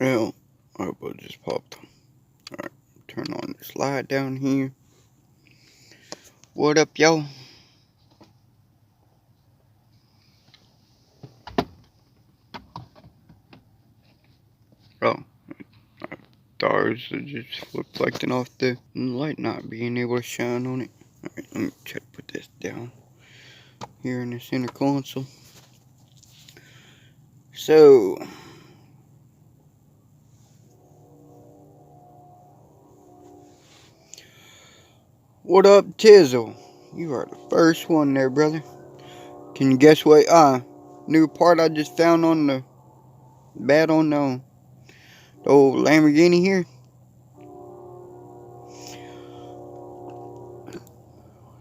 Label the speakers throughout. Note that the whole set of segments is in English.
Speaker 1: Well, our boat just popped. Alright, turn on the slide down here. What up, y'all? Oh, stars are just reflecting off the light not being able to shine on it. Alright, let me try to put this down here in the center console. So, what up, Tizzle? You are the first one there, brother. Can you guess what new part I just found on the bed on the old Lamborghini here?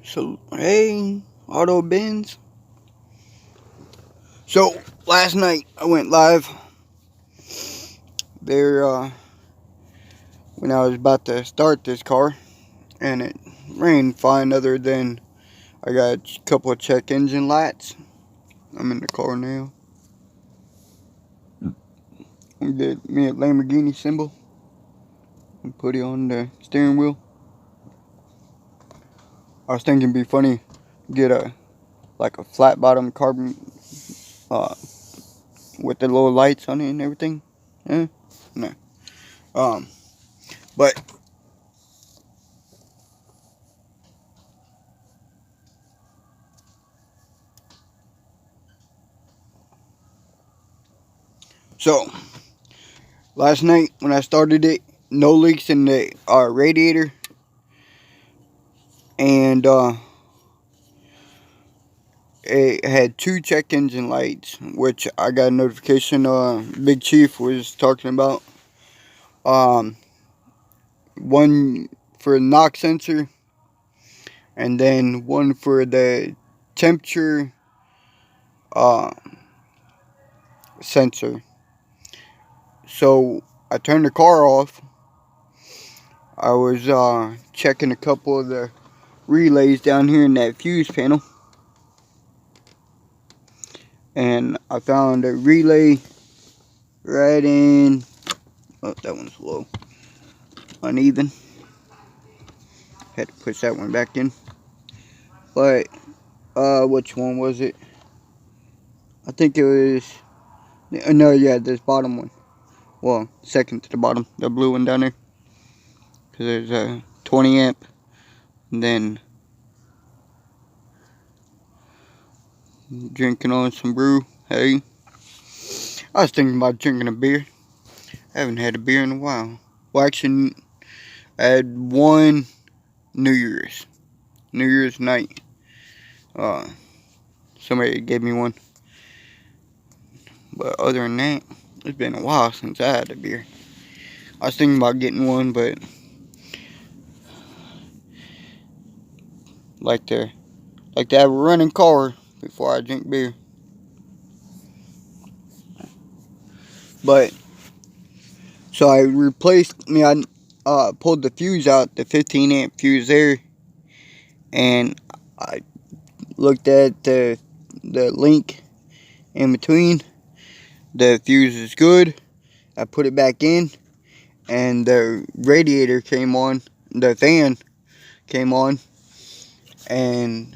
Speaker 1: So, hey, Auto Benz. So, last night I went live there when I was about to start this car, and it ran fine other than I got a couple of check engine lights. I'm in the car now. We did me a Lamborghini symbol and put it on the steering wheel. I was thinking it'd be funny get a flat bottom carbon with the little lights on it and everything. No. But so last night when I started it, no leaks in the radiator, and it had two check engine lights, which I got a notification Big Chief was talking about. One for the knock sensor, and then one for the temperature sensor. So I turned the car off. I was checking a couple of the relays down here in that fuse panel, and I found a relay right in, oh, that one's low, uneven, had to push that one back in. But which one was it? I think it was, no, yeah, this bottom one, well, second to the bottom, the blue one down there, because there's a 20 amp, and then drinking on some brew. Hey, I was thinking about drinking a beer. I haven't had a beer in a while. Well, actually, I had one New Year's night. Somebody gave me one. But other than that, it's been a while since I had a beer. I was thinking about getting one, but like to have a running car before I drink beer. But so I pulled the fuse out, the 15 amp fuse there, and I looked at the link in between. The fuse is good. I put it back in, and the radiator came on, the fan came on, and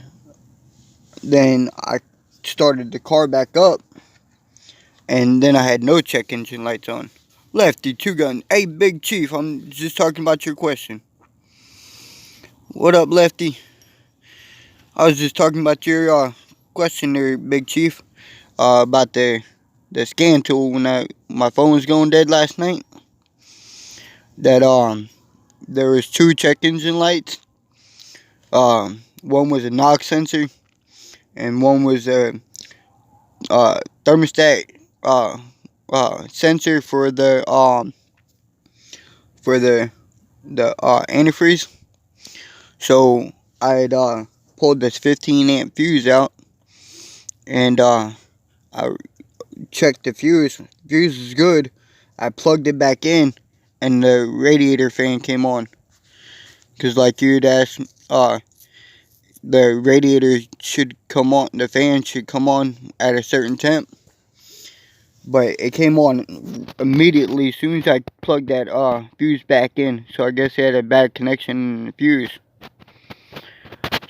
Speaker 1: then I started the car back up, and then I had no check engine lights on. Lefty, two gun. Hey, Big Chief, I'm just talking about your question. What up, Lefty? I was just talking about your question there, Big Chief, about the scan tool when my phone was going dead last night. That there was two check engine lights. One was a knock sensor, and one was a thermostat sensor for the antifreeze. So I had pulled this 15 amp fuse out, and I checked the fuse. The fuse is good. I plugged it back in, and the radiator fan came on. Cause like you'd asked, the radiator should come on, the fan should come on at a certain temp. but it came on immediately as soon as I plugged that fuse back in. So I guess it had a bad connection in the fuse.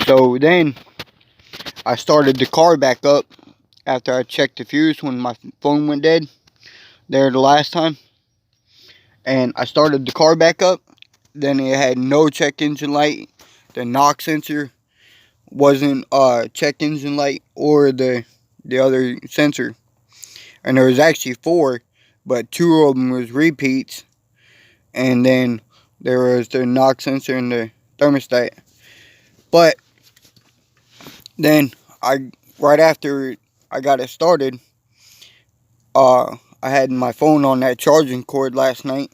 Speaker 1: So then I started the car back up after I checked the fuse when my phone went dead there the last time. And I started the car back up. Then it had no check engine light. The knock sensor wasn't check engine light or the other sensor. And there was actually 4, but 2 of them was repeats. And then there was the knock sensor and the thermostat. But then right after I got it started, I had my phone on that charging cord last night.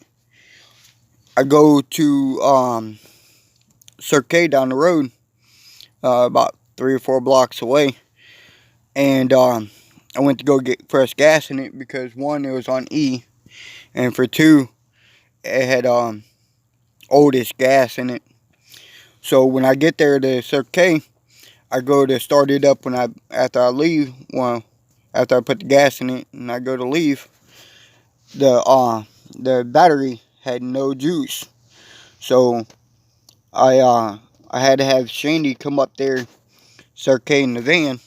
Speaker 1: I go to Circle K down the road, about 3 or 4 blocks away, and I went to go get fresh gas in it because 1, it was on E, and for 2, it had oldish gas in it. So when I get there to Circle K, I go to start it up after I leave. Well, after I put the gas in it and I go to leave, the battery had no juice. So I had to have Shandy come up there, Circle K in the van,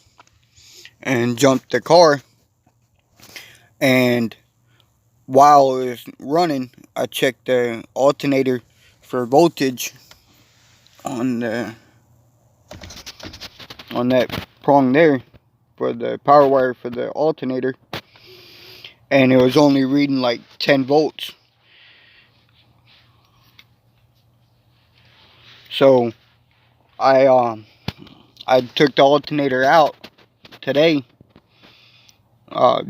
Speaker 1: and jump the car. And while it was running, I checked the alternator for voltage on that prong there for the power wire for the alternator, and it was only reading like 10 volts. So I took the alternator out today,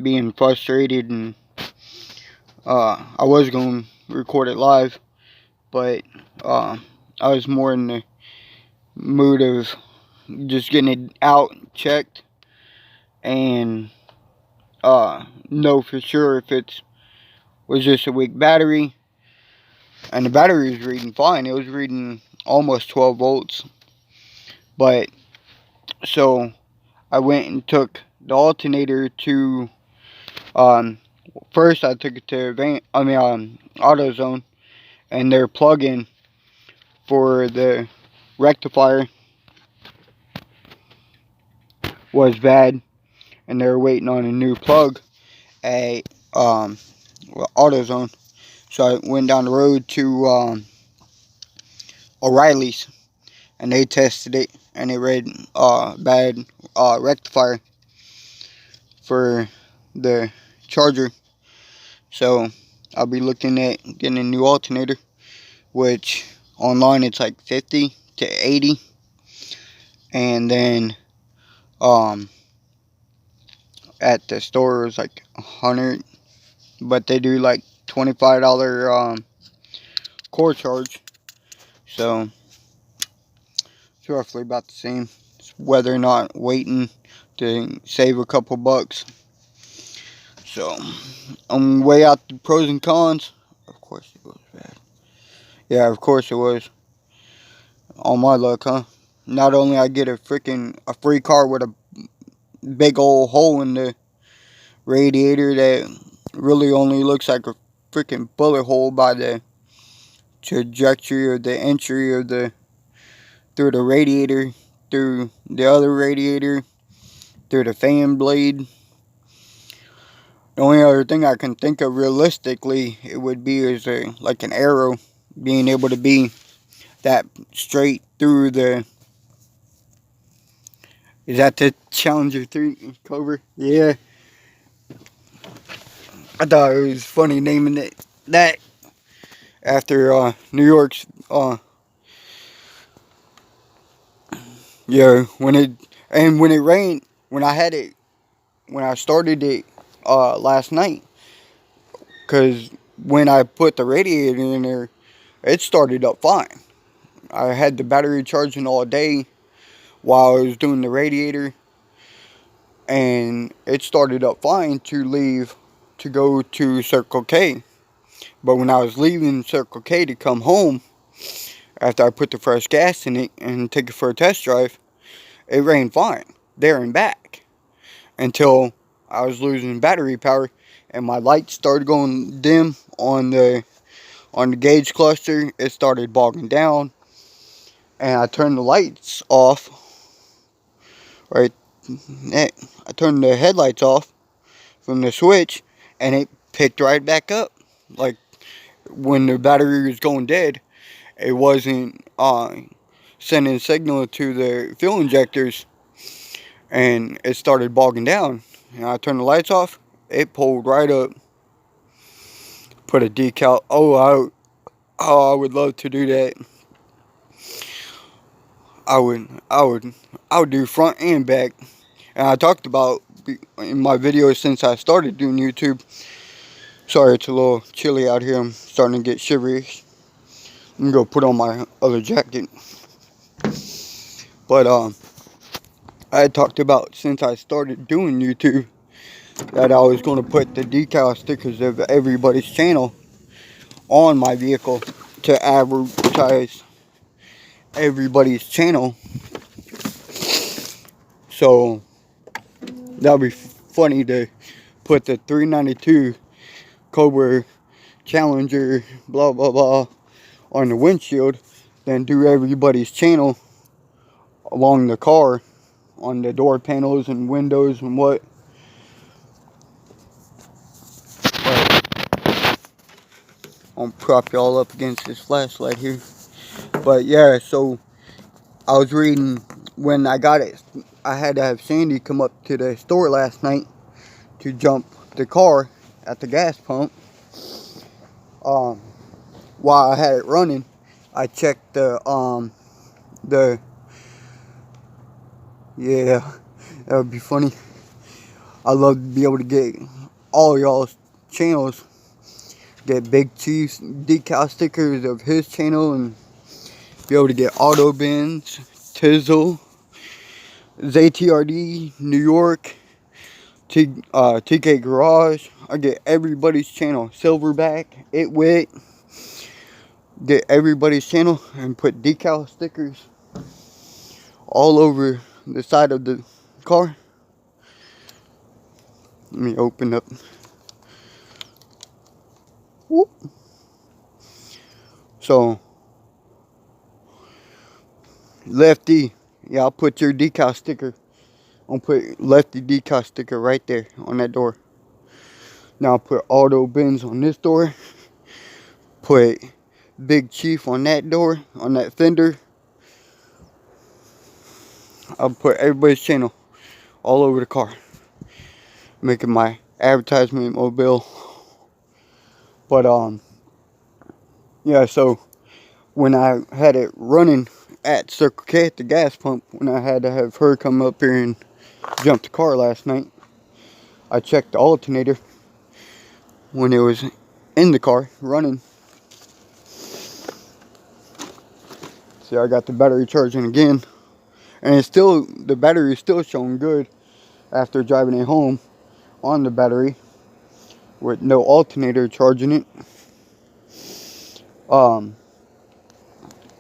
Speaker 1: being frustrated, and I was going to record it live, but I was more in the mood of just getting it out, checked, and know for sure if it was just a weak battery. And the battery was reading fine. It was reading almost 12 volts. But so I went and took the alternator to first I took it to AutoZone, and their plug-in for the rectifier was bad, and they were waiting on a new plug at AutoZone. So I went down the road to O'Reilly's, and they tested it, and it read bad rectifier for the charger. So I'll be looking at getting a new alternator, which online it's like 50 to 80, and then at the store it's like 100, but they do like $25 core charge. So it's roughly about the same. It's whether or not waiting to save a couple bucks. So I'm way out the pros and cons. Of course it was bad. Yeah, of course it was. All my luck, huh? Not only I get a free car with a big old hole in the radiator that really only looks like a freaking bullet hole by the trajectory or the entry of through the radiator, through the other radiator, through the fan blade. The only other thing I can think of realistically it would be is like an arrow being able to be that straight through the. Is that the Challenger 3 Cobra? Yeah. I thought it was funny naming it that after New York's yeah, when it rained, when I started it last night, cuz when I put the radiator in there, it started up fine. I had the battery charging all day while I was doing the radiator, and it started up fine to leave to go to Circle K. But when I was leaving Circle K to come home, after I put the fresh gas in it and take it for a test drive, it ran fine there and back until I was losing battery power, and my lights started going dim on the gauge cluster. It started bogging down, and I turned the lights off. Right, I turned the headlights off from the switch, and it picked right back up. Like when the battery was going dead, it wasn't sending a signal to the fuel injectors, and it started bogging down. And I turned the lights off. It pulled right up. Put a decal. I would love to do that. I would do front and back. And I talked about in my videos since I started doing YouTube. Sorry, it's a little chilly out here. I'm starting to get shivery. I'm gonna go put on my other jacket. But I had talked about since I started doing YouTube that I was gonna put the decal stickers of everybody's channel on my vehicle to advertise everybody's channel. So that'd be funny to put the 392 Cobra Challenger blah blah blah on the windshield, then do everybody's channel along the car on the door panels and windows and what. But I'll prop y'all up against this flashlight here. But yeah, so I was reading when I got it. I had to have Sandy come up to the store last night to jump the car at the gas pump. While I had it running, I checked yeah, that would be funny. I love to be able to get all y'all's channels, get Big Chief's decal stickers of his channel, and be able to get Auto Bins, Tizzle, ZTRD, New York, TK Garage. I get everybody's channel, Silverback, Itwit, get everybody's channel and put decal stickers all over the side of the car. Let me open up. Whoop. So, Lefty, yeah, I'll put your decal sticker. I'll put Lefty decal sticker right there on that door. Now I'll put Auto Bins on this door. Put Big Chief on that door, on that fender. I'll put everybody's channel all over the car, making my advertisement mobile. But yeah, so when I had it running at Circle K at the gas pump, when I had to have her come up here and jump the car last night, I checked the alternator when it was in the car running. See, I got the battery charging again, and it's still, the battery is still showing good after driving it home on the battery with no alternator charging it.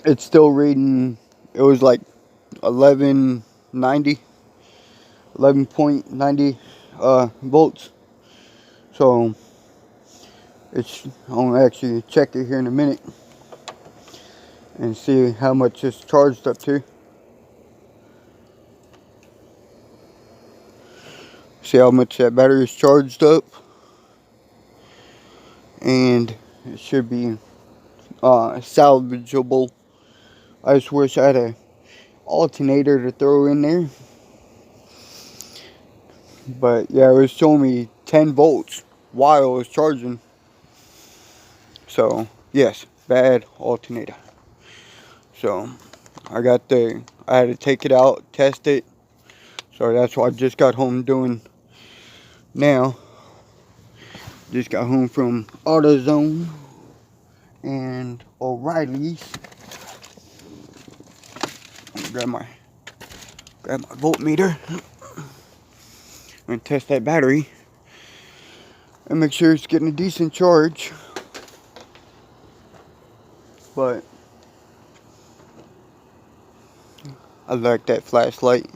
Speaker 1: It's still reading, it was like 11.90 volts. So it's, I'll actually check it here in a minute and see how much it's charged up to. See how much that battery is charged up. And it should be salvageable. I just wish I had a alternator to throw in there. But yeah, it was showing me 10 volts while it was charging. So yes, bad alternator. So I had to take it out, test it. So that's what I just got home doing now. Just got home from AutoZone and O'Reilly's. Grab my voltmeter and test that battery and make sure it's getting a decent charge. But I like that flashlight.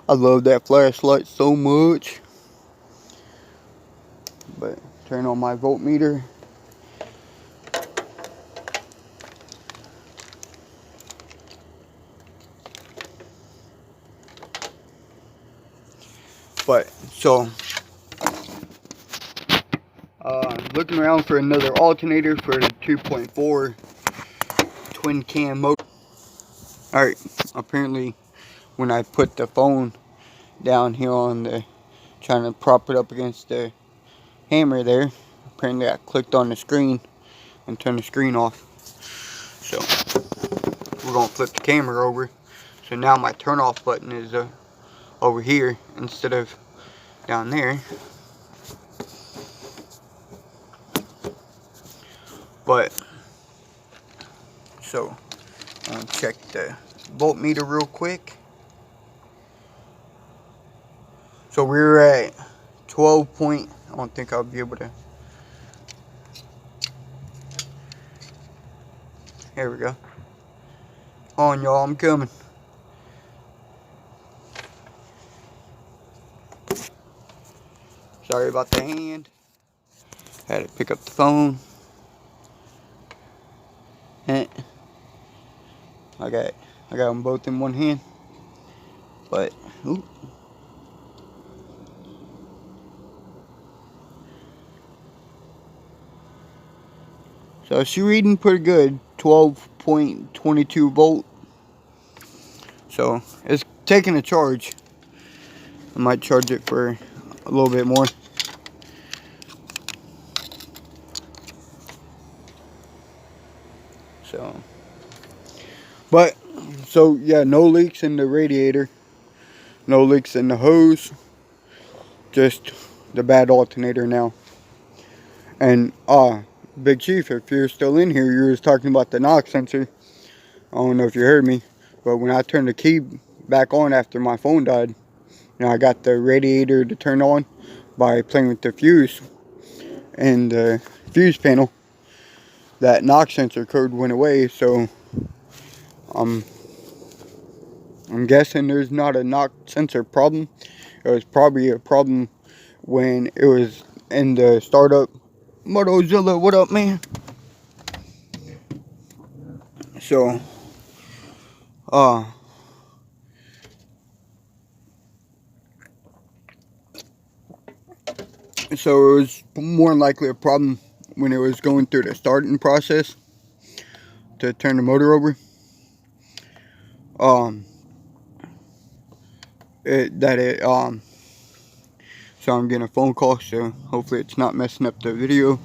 Speaker 1: I love that flashlight so much. But turn on my voltmeter. But so looking around for another alternator for the 2.4 twin cam motor. Alright, apparently when I put the phone down here on the, trying to prop it up against the hammer there, apparently I clicked on the screen and turned the screen off. So we're gonna flip the camera over. So now my turn off button is over here instead of down there. But so I'm gonna check the voltmeter real quick. So we're at 12 point. I don't think I'll be able to. Here we go. On y'all, I'm coming. Sorry about the hand. Had to pick up the phone. I got them both in one hand. But ooh. So she's reading pretty good, 12.22 volt. So it's taking a charge. I might charge it for a little bit more. So yeah, no leaks in the radiator, no leaks in the hose, just the bad alternator now. And Big Chief, if you're still in here, you was talking about the knock sensor. I don't know if you heard me, but when I turned the key back on after my phone died, I got the radiator to turn on by playing with the fuse and the fuse panel. That knock sensor code went away, so I'm guessing there's not a knock sensor problem. It was probably a problem when it was in the startup. Motozilla, what up, man? So so it was more than likely a problem when it was going through the starting process to turn the motor over. So I'm getting a phone call, so hopefully it's not messing up the video.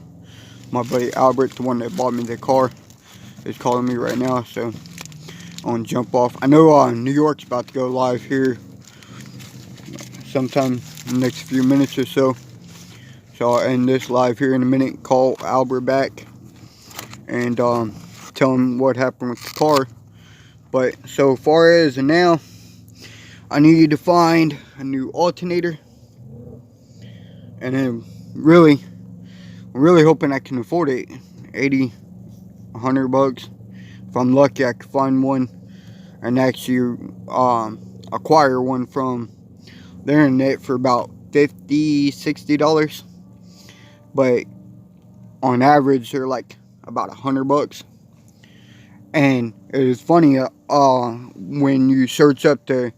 Speaker 1: My buddy Albert, the one that bought me the car, is calling me right now, so I'm gonna jump off. I know New York's about to go live here sometime in the next few minutes or so. So I'll end this live here in a minute, call Albert back, and tell him what happened with the car. But so far as now, I need to find a new alternator, and then I'm really hoping I can afford it. 80, 100 bucks. If I'm lucky, I can find one and actually acquire one from the internet for about $50, $60. But on average, they're like about 100 bucks. And it is funny, when you search up the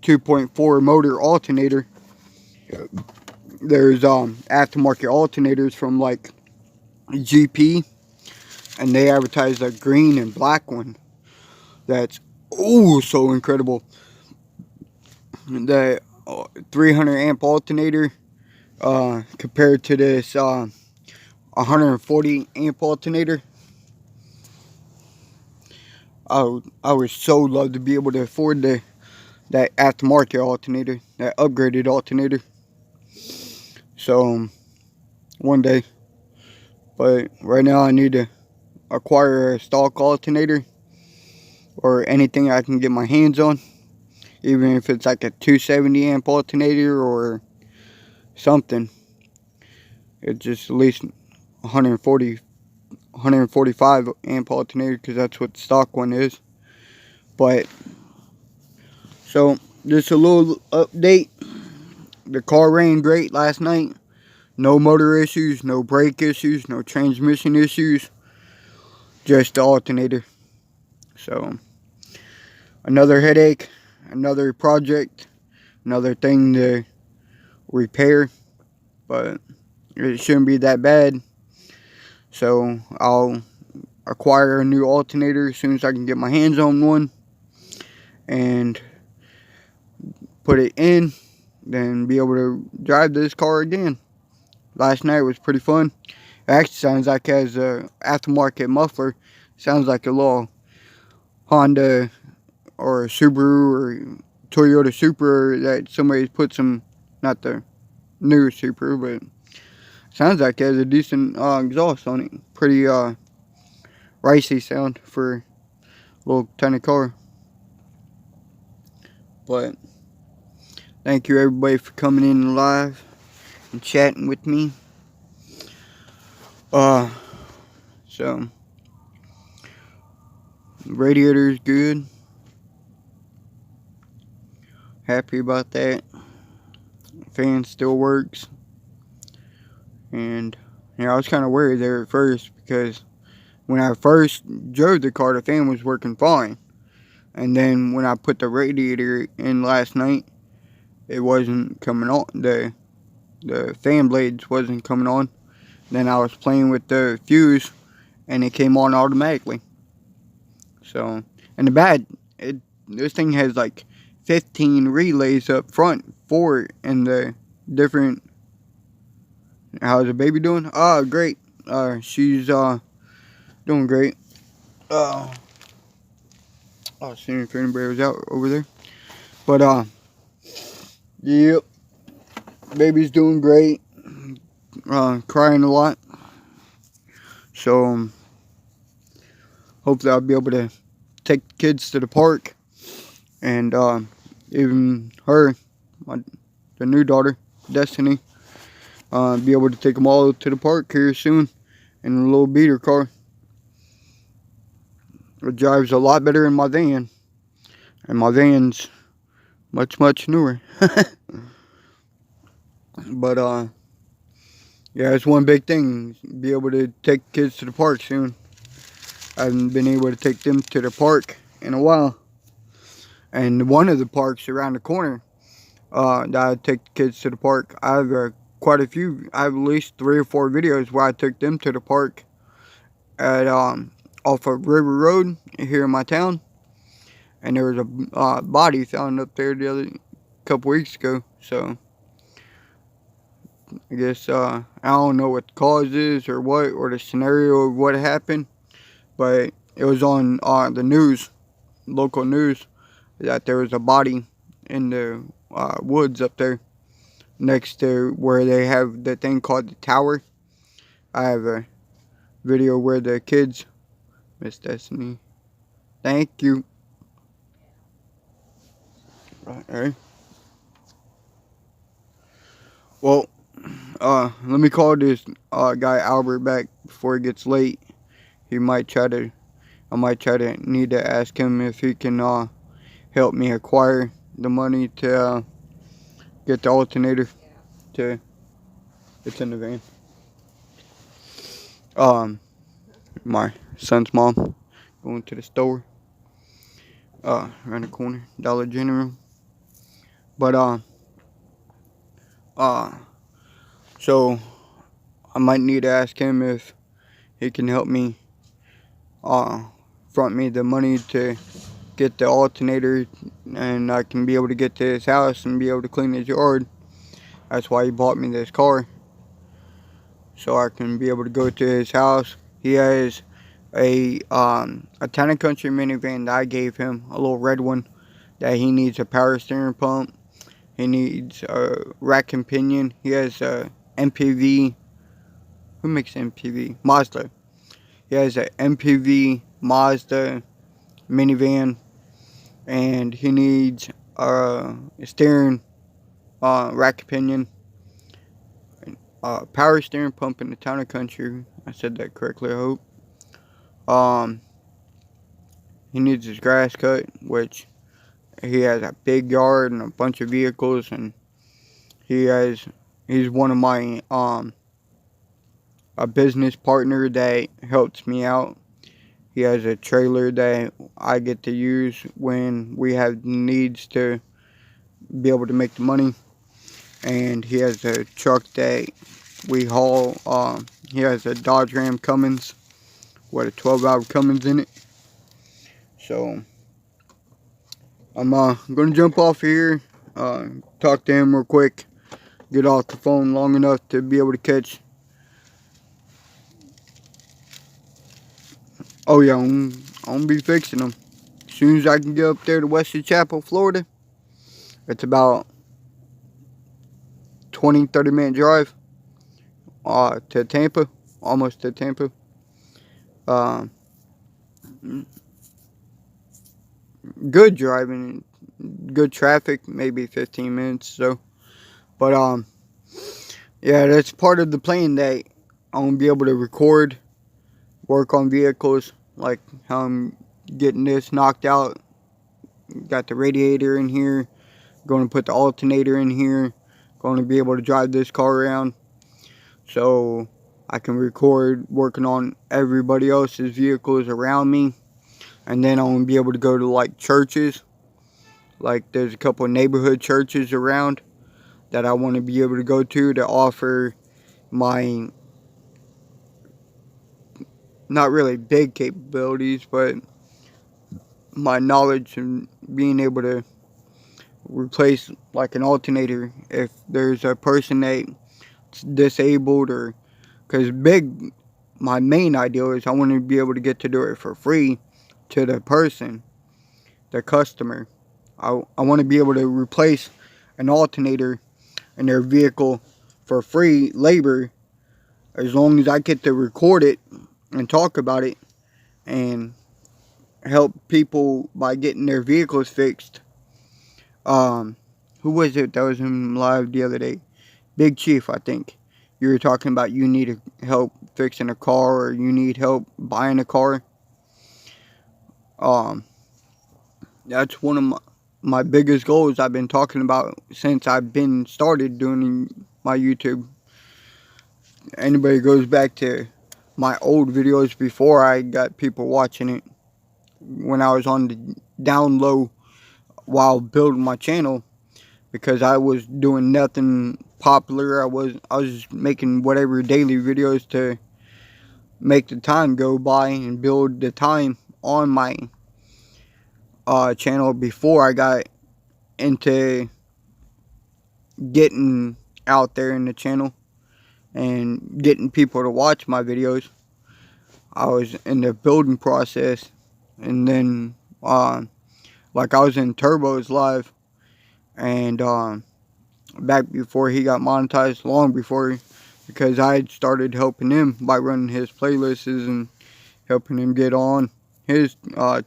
Speaker 1: 2.4 motor alternator, there's aftermarket alternators from like GP, and they advertise a green and black one that's so incredible. The 300 amp alternator compared to this 140 amp alternator. I would so love to be able to afford that aftermarket alternator, that upgraded alternator. So one day, but right now I need to acquire a stock alternator or anything I can get my hands on, even if it's like a 270 amp alternator or something. It's just at least 145 amp alternator, because that's what the stock one is. But so just a little update. The car ran great last night. No motor issues, no brake issues, no transmission issues, just the alternator. So, another headache, another project, another thing to repair, but it shouldn't be that bad. So, I'll acquire a new alternator as soon as I can get my hands on one and put it in, then be able to drive this car again. Last night was pretty fun. It actually sounds like it has a aftermarket muffler. Sounds like a little Honda or a Subaru or Toyota Supra that somebody's put some, not the new Supra, but sounds like it has a decent exhaust on it. Pretty ricey sound for a little tiny car. But thank you everybody for coming in live and chatting with me. So the radiator is good. Happy about that. Fan still works. And I was kind of worried there at first because when I first drove the car, the fan was working fine. And then when I put the radiator in last night, it wasn't coming on. The fan blades wasn't coming on. Then I was playing with the fuse and it came on automatically. So, and this thing has like 15 relays up front for it and the different. How's the baby doing? Great. She's doing great. I was seeing if anybody was out over there. But yep. Baby's doing great. Crying a lot. So hopefully I'll be able to take the kids to the park. And even her, the new daughter, Destiny, be able to take them all to the park here soon in a little beater car. It drives a lot better than my van. And my van's much, much newer. But yeah, it's one big thing. Be able to take kids to the park soon. I haven't been able to take them to the park in a while. And one of the parks around the corner that I take the kids to the park, I have quite a few. I have at least 3 or 4 videos where I took them to the park at off of River Road here in my town. And there was a body found up there the couple weeks ago. So I guess I don't know what the cause is or what, or the scenario of what happened, but it was on the news, local news, that there was a body in the woods up there next to where they have the thing called the tower. I have a video where the kids, Miss Destiny, thank you. Alright. Well, let me call this guy Albert back before it gets late. I might try to need to ask him if he can help me acquire the money to get the alternator to, it's in the van. My son's mom going to the store around the corner, Dollar General. But so I might need to ask him if he can help me front me the money to get the alternator, and I can be able to get to his house and be able to clean his yard. That's why he bought me this car, so I can be able to go to his house. He has a Town and Country minivan that I gave him, a little red one, that he needs a power steering pump. He needs a rack and pinion. He has a MPV. Who makes MPV? Mazda. He has a MPV Mazda minivan, and he needs a steering rack and pinion, power steering pump in the Town and Country. I said that correctly, I hope. He needs his grass cut, which he has a big yard and a bunch of vehicles, and he has He's one of my a business partner that helps me out. He has a trailer that I get to use when we have needs to be able to make the money. And he has a truck that we haul. He has a Dodge Ram Cummins with a 12-hour Cummins in it. So I'm gonna jump off here, talk to him real quick, get off the phone long enough to be able to catch. Oh yeah, I'm gonna be fixing them as soon as I can get up there to Wesley Chapel, Florida. It's about 20-30 minute drive to Tampa, almost to Tampa. Uh, Good driving, good traffic, maybe 15 minutes. So, but yeah, that's part of the plan that I'm gonna be able to record, work on vehicles, like how I'm getting this knocked out. Got the radiator in here, going to put the alternator in here, going to be able to drive this car around so I can record working on everybody else's vehicles around me. And then I'm going to be able to go to like churches, like there's a couple of neighborhood churches around that I want to be able to go to offer my, not really big capabilities, but my knowledge and being able to replace like an alternator if there's a person that's disabled, or because my main ideal is I want to be able to get to do it for free to the person, the customer. I want to be able to replace an alternator in their vehicle for free labor, as long as I get to record it and talk about it and help people by getting their vehicles fixed. Who was it that was in live the other day? Big Chief, I think. You were talking about you need help fixing a car, or you need help buying a car. That's one of my biggest goals I've been talking about since I've been started doing my YouTube. Anybody goes back to my old videos before I got people watching it, when I was on the down low while building my channel, because I was doing nothing popular. I was just making whatever daily videos to make the time go by and build the time on my channel before I got into getting out there in the channel and getting people to watch my videos. I was in the building process, and then like I was in Turbo's live, and back before he got monetized, long before, because I had started helping him by running his playlists and helping him get on his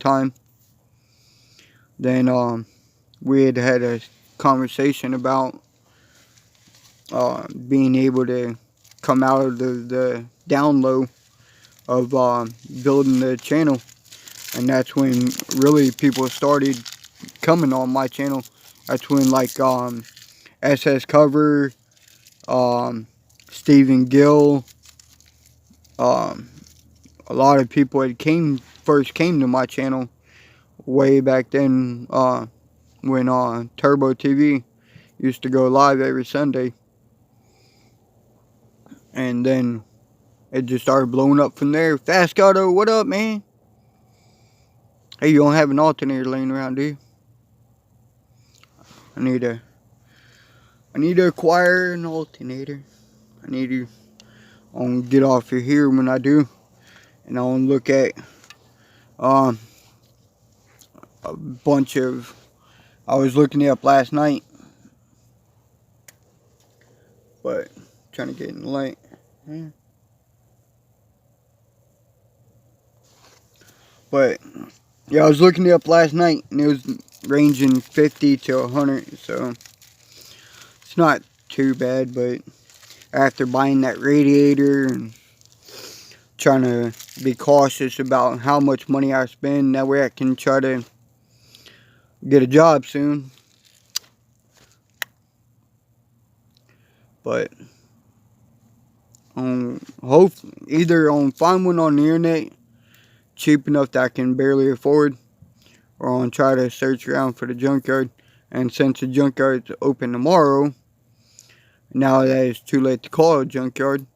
Speaker 1: time. Then we had a conversation about being able to come out of the down low of building the channel, and that's when really people started coming on my channel. That's when like SS Cover, Stephen Gill, a lot of people had first came to my channel way back then, when Turbo TV used to go live every Sunday. And then it just started blowing up from there. Fast Auto, what up, man? Hey, you don't have an alternator laying around, do you? I need to acquire an alternator. I'm gonna get off of here when I do, and I want to look at a bunch of. I was looking it up last night, but trying to get in the light. Yeah. But yeah, I was looking it up last night, and it was ranging 50 to 100, so it's not too bad. But after buying that radiator and trying to be cautious about how much money I spend, that way I can try to get a job soon. But hope either find one on the internet cheap enough that I can barely afford, or on try to search around for the junkyard. And since the junkyard's open tomorrow, now that it's too late to call a junkyard,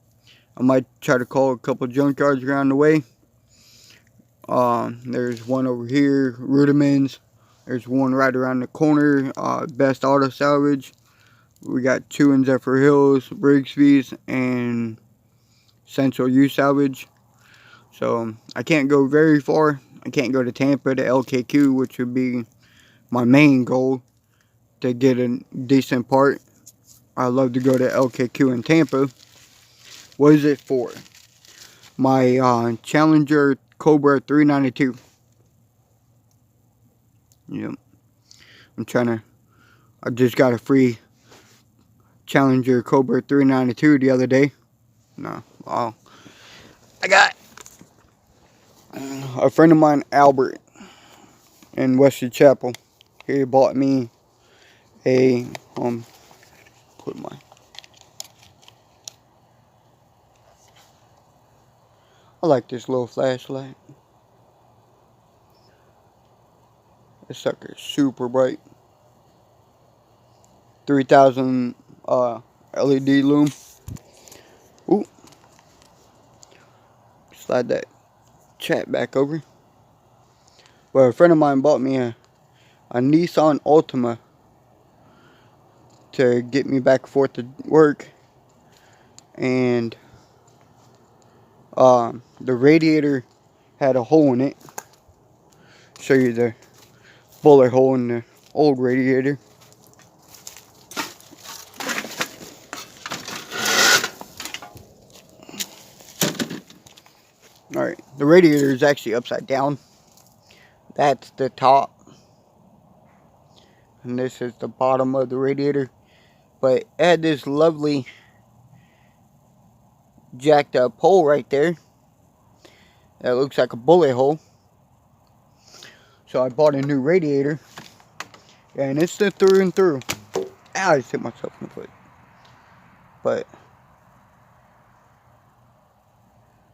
Speaker 1: I might try to call a couple junkyards around the way. There's one over here, Rudiments. There's one right around the corner, Best Auto Salvage. We got two in Zephyr Hills, Brigsby's, and Central U Salvage. So I can't go very far. I can't go to Tampa to LKQ, which would be my main goal to get a decent part. I love to go to LKQ in Tampa. What is it for? My Challenger Cobra 392. Yep. I just got a free Challenger Cobra 392 the other day. No, wow. I got a friend of mine, Albert, in Wesley Chapel. He bought me a put my I like this little flashlight. This sucker's super bright. 3000 LED lume. Ooh. Slide that chat back over. Well, a friend of mine bought me a Nissan Altima to get me back and forth to work. And the radiator had a hole in it. Show you the bullet hole in the old radiator. Alright, the radiator is actually upside down. That's the top. And this is the bottom of the radiator. But it had this lovely jacked up hole right there. That looks like a bullet hole. So I bought a new radiator. And it's the through and through. Ow, I just hit myself in the foot. But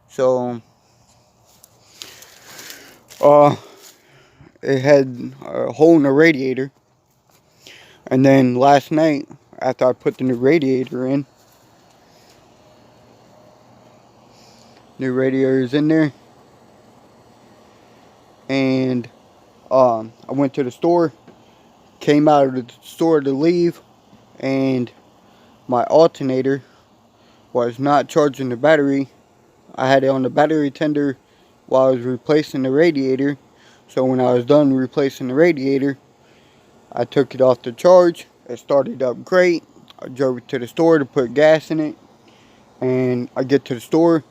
Speaker 1: so it had a hole in the radiator. And then last night, after I put the new radiator in, new radiator is in there. And I went to the store, came out of the store to leave, and my alternator was not charging the battery. I had it on the battery tender while I was replacing the radiator. So when I was done replacing the radiator, I took it off the charge. It started up great. I drove it to the store to put gas in it. And I get to the store,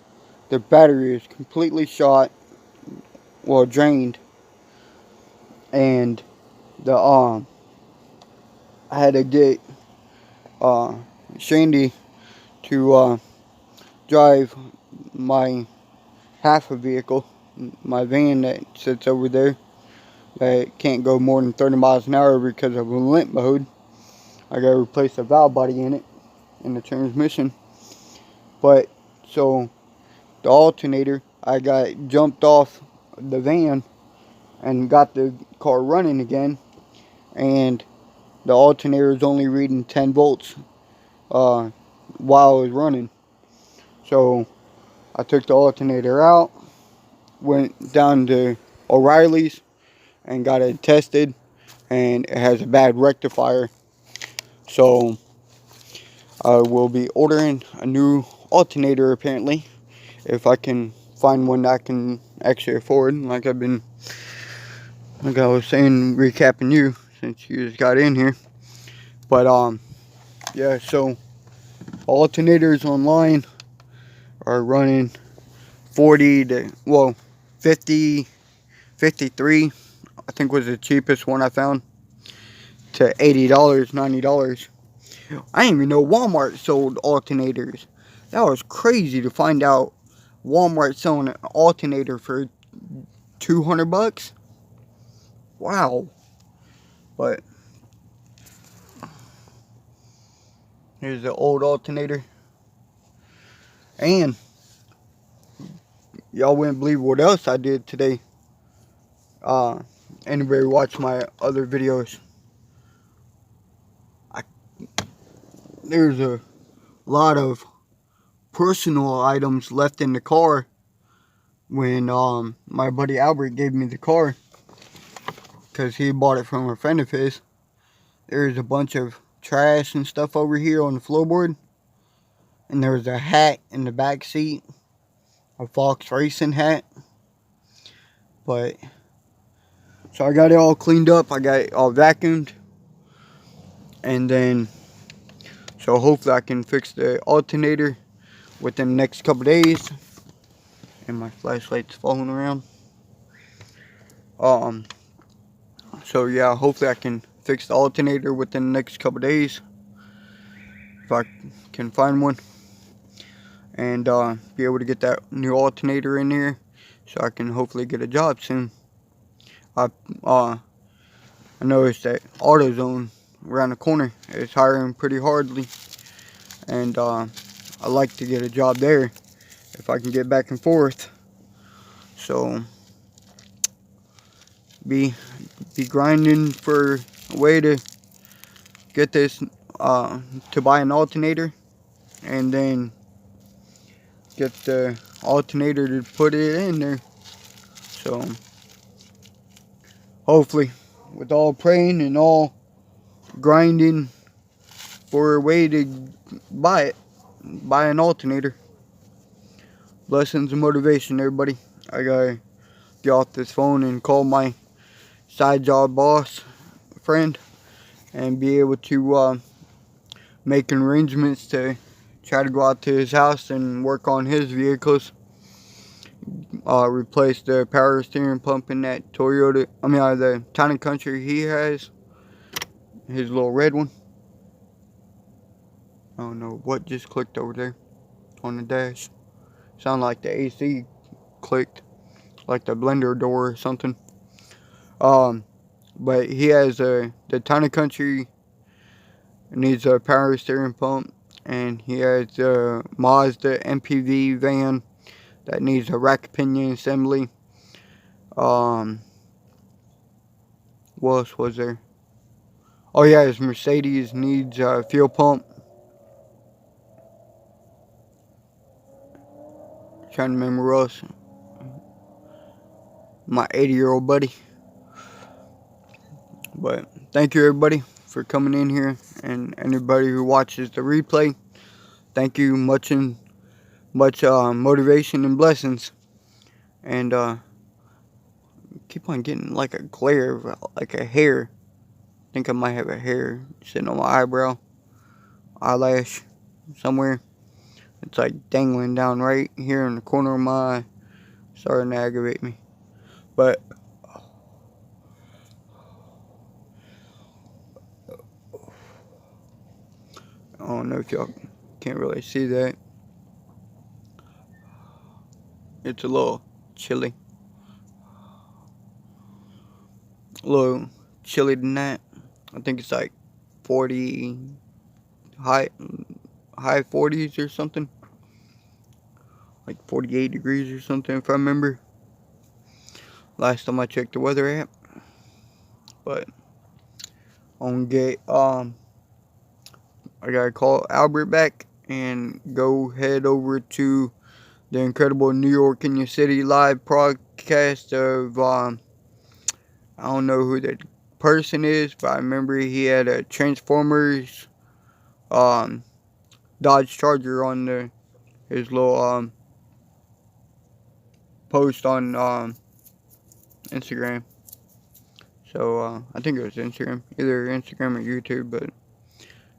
Speaker 1: the battery is completely shot, well, drained. And the I had to get Shandy to drive my half a vehicle, my van that sits over there, that can't go more than 30 miles an hour because of a limp mode. I gotta replace the valve body in it and the transmission. But so the alternator, I got jumped off the van and got the car running again, and the alternator is only reading 10 volts while I was running. So I took the alternator out, went down to O'Reilly's and got it tested, and it has a bad rectifier. So I will be ordering a new alternator apparently, if I can find one that I can actually afford, like I was saying, recapping you since you just got in here. But yeah, so alternators online are running 40 to 50, 53, I think was the cheapest one I found, to $80, $90. I didn't even know Walmart sold alternators. That was crazy to find out Walmart selling an alternator for $200. Wow. But Here's the old alternator. And y'all wouldn't believe what else I did today. Anybody watch my other videos? There's a lot of personal items left in the car when my buddy Albert gave me the car, because he bought it from a friend of his. There's a bunch of trash and stuff over here on the floorboard, and there's a hat in the back seat, a Fox Racing hat. But so I got it all cleaned up, I got it all vacuumed, and then so hopefully I can fix the alternator within the next couple days. And my flashlight's falling around. So yeah, hopefully I can fix the alternator within the next couple days, if I can find one, and be able to get that new alternator in there, so I can hopefully get a job soon. I noticed that AutoZone around the corner is hiring pretty hardly, and I like to get a job there if I can get back and forth. So be grinding for a way to get this to buy an alternator, and then get the alternator to put it in there. So hopefully, with all praying and all grinding for a way to buy an alternator. Blessings and motivation, everybody. I gotta get off this phone and call my side job boss friend and be able to make arrangements to try to go out to his house and work on his vehicles. Replace the power steering pump in that Toyota, the Town and Country he has, his little red one. I don't know what just clicked over there on the dash. Sound like the AC clicked, like the blender door or something. But he has the Town and Country needs a power steering pump, and he has a Mazda MPV van that needs a rack pinion assembly. What else was there? Oh yeah, his Mercedes needs a fuel pump. Trying to remember what else. My 80-year-old buddy. But thank you, everybody, for coming in here, and anybody who watches the replay. Thank you, much motivation and blessings. And keep on getting like a glare, like a hair. I think I might have a hair sitting on my eyelash somewhere. It's like dangling down right here in the corner of my eye. Starting to aggravate me. But I don't know if y'all can't really see that. It's a little chilly. A little chilly tonight. I think it's like 40, high 40s or something. Like 48 degrees or something, if I remember. Last time I checked the weather app. But I'm gonna get I gotta call Albert back and go head over to the incredible New York in Your City live broadcast of I don't know who that person is, but I remember he had a Transformers Dodge Charger on his little post on Instagram. So I think it was Instagram, either Instagram or YouTube, but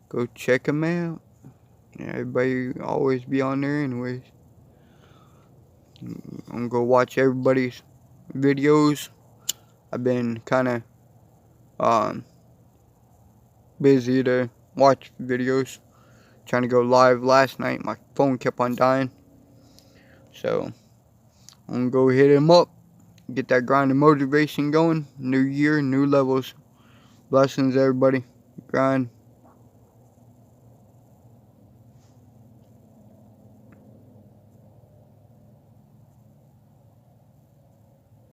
Speaker 1: go check him out. Yeah, everybody always be on there anyways. I'm gonna go watch everybody's videos. I've been kind of busy to watch videos. Trying to go live last night. My phone kept on dying. So I'm gonna go hit him up. Get that grind and motivation going. New year, new levels. Blessings, everybody. Grind.